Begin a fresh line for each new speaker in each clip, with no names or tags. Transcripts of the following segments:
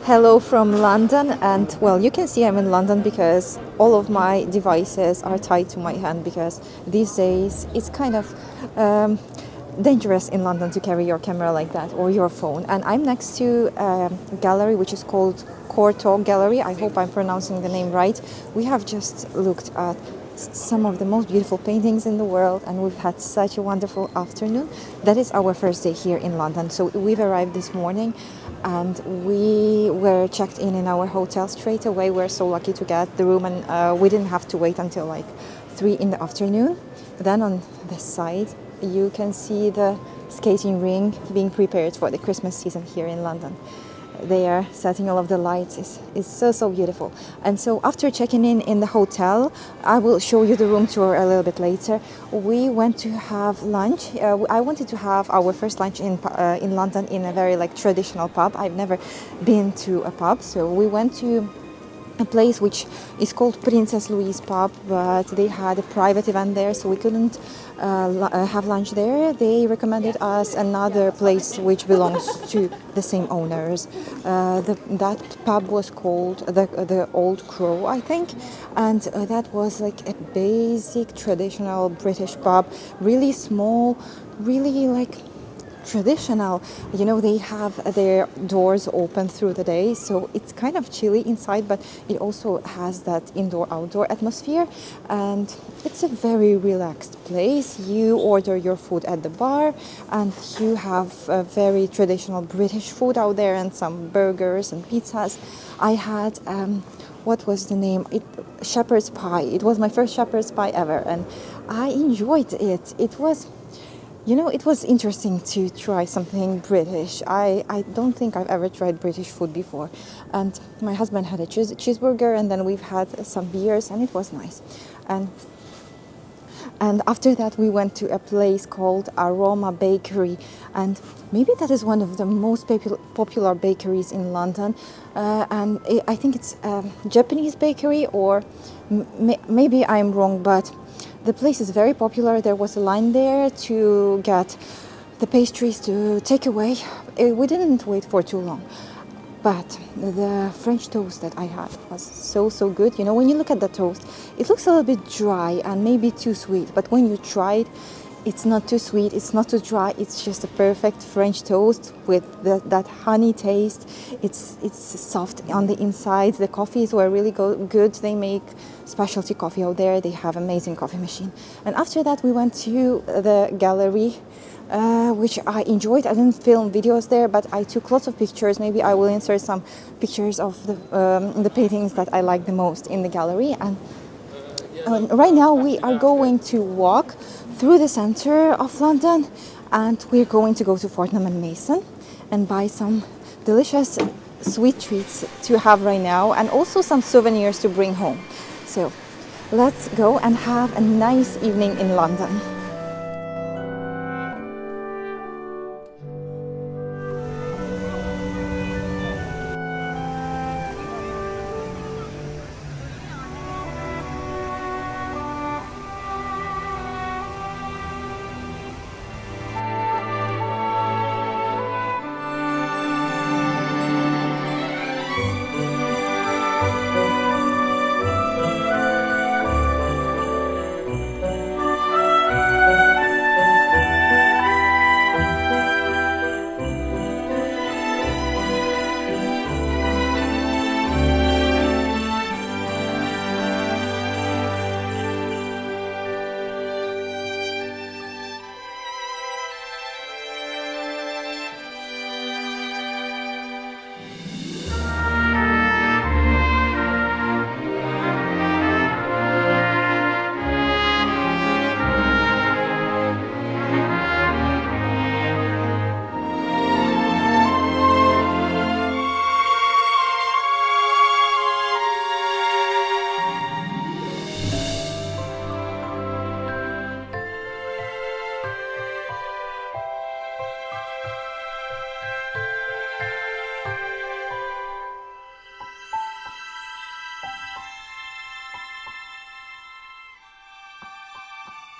Hello from London, and well, you can see I'm in London because all of my devices are tied to my hand, because these days it's kind of dangerous in London to carry your camera like that or your phone. And I'm next to a gallery which is called Courtauld Gallery. I hope I'm pronouncing the name right. We have just looked at some of the most beautiful paintings in the world, and we've had such a wonderful afternoon. That is our first day here in London. So we've arrived this morning and we were checked in our hotel straight away. We're so lucky to get the room, and we didn't have to wait until like 3 in the afternoon. Then on the side you can see the skating rink being prepared for the Christmas season here in London. They are setting all of the lights. It's so beautiful. And so after checking in the hotel, I will show you the room tour a little bit later. We went to have lunch. I wanted to have our first lunch in London in a very like traditional pub. I've never been to a pub, so we went to a place which is called Princess Louise Pub, but they had a private event there, so we couldn't have lunch there. They recommended us another place which belongs to the same owners. That pub was called the Old Crow, I think, and that was like a basic traditional British pub, really small, really like traditional. You know, they have their doors open through the day, so it's kind of chilly inside, but it also has that indoor-outdoor atmosphere, and it's a very relaxed place. You order your food at the bar, and you have very traditional British food out there, and some burgers and pizzas. I had what was the name? Shepherd's pie. It was my first shepherd's pie ever, and I enjoyed it. It was, you know, it was interesting to try something British. I don't think I've ever tried British food before. And my husband had a cheeseburger, and then we've had some beers, and it was nice. And after that, we went to a place called Arôme Bakery. And maybe that is one of the most popular bakeries in London. And I think it's a Japanese bakery, or maybe I'm wrong, but the place is very popular. There was a line there to get the pastries to take away. We didn't wait for too long. But the French toast that I had was so good. You know, when you look at the toast, it looks a little bit dry and maybe too sweet. But when you try it, it's not too sweet, it's not too dry. It's just a perfect French toast with that honey taste. It's soft on the inside. The coffees were really good. They make specialty coffee out there. They have amazing coffee machine. And after that, we went to the gallery, which I enjoyed. I didn't film videos there, but I took lots of pictures. Maybe I will insert some pictures of the paintings that I like the most in the gallery. And right now we are going to walk through the center of London, and we're going to go to Fortnum Mason and buy some delicious sweet treats to have right now, and also some souvenirs to bring home. So let's go and have a nice evening in London.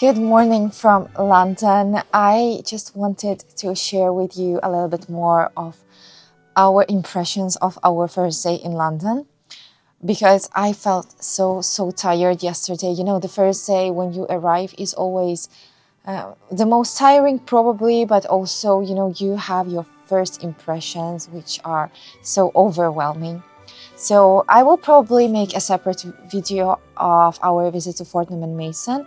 Good morning from London. I just wanted to share with you a little bit more of our impressions of our first day in London, because I felt so tired yesterday. You know, the first day when you arrive is always the most tiring probably, but also, you know, you have your first impressions, which are so overwhelming. So I will probably make a separate video of our visit to Fortnum Mason.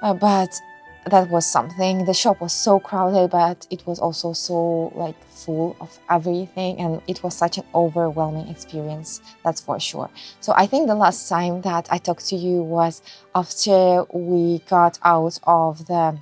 But that was something. The shop was so crowded, but it was also so like full of everything, and it was such an overwhelming experience, that's for sure. So I think the last time that I talked to you was after we got out of the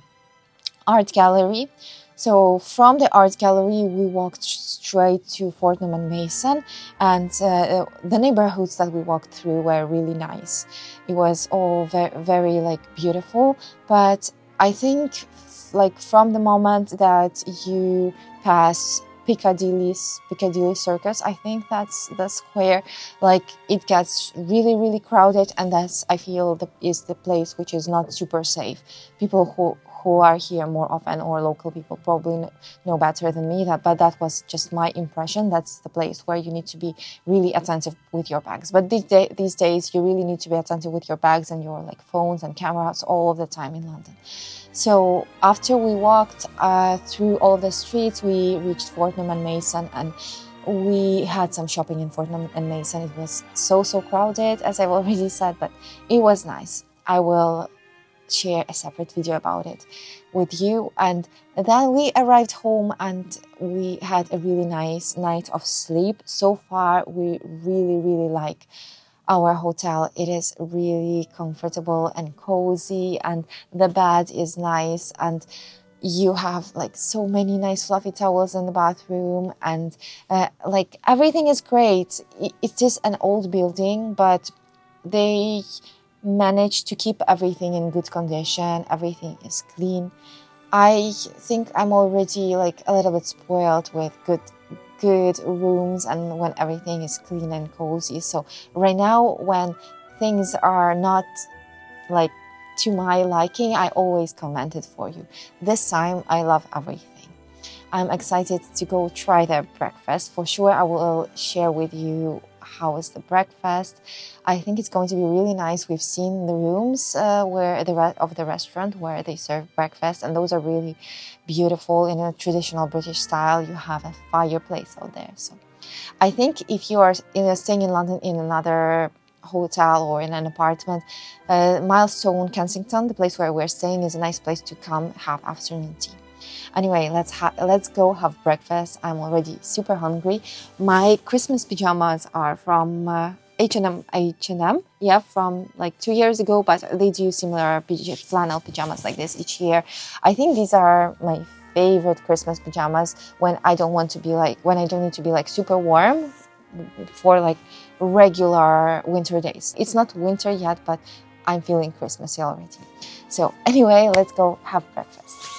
art gallery. So from the art gallery, we walked straight to Fortnum Mason, and the neighborhoods that we walked through were really nice. It was all very like beautiful, but I think like from the moment that you pass Piccadilly Circus, I think that's the square, like it gets really crowded, and that's, I feel, is the place which is not super safe. People who are here more often, or local people, probably know better than me, but that was just my impression. That's the place where you need to be really attentive with your bags. But these days you really need to be attentive with your bags and your like phones and cameras all of the time in London. So after we walked through all of the streets, we reached Fortnum Mason, and we had some shopping in Fortnum Mason. It was so crowded, as I've already said, but it was nice. I will share a separate video about it with you. And then we arrived home and we had a really nice night of sleep. So far, we really like our hotel. It is really comfortable and cozy, and the bed is nice, and you have like so many nice fluffy towels in the bathroom, and like everything is great. It's just an old building, but they managed to keep everything in good condition. Everything is clean. I think I'm already like a little bit spoiled with good rooms and when everything is clean and cozy. So right now, when things are not like to my liking, I always comment it for you. This time I love everything. I'm excited to go try their breakfast. For sure, I will share with you how is the breakfast. I think it's going to be really nice. We've seen the rooms where of the restaurant where they serve breakfast, and those are really beautiful in a traditional British style. You have a fireplace out there. So I think if you are staying in London in another hotel or in an apartment, Milestone Kensington, the place where we're staying, is a nice place to come have afternoon tea. Anyway, let's go have breakfast. I'm already super hungry. My Christmas pajamas are from H&M, yeah, from like 2 years ago, but they do similar flannel pajamas like this each year. I think these are my favorite Christmas pajamas when I don't need to be like super warm for like regular winter days. It's not winter yet, but I'm feeling Christmassy already. So anyway, let's go have breakfast.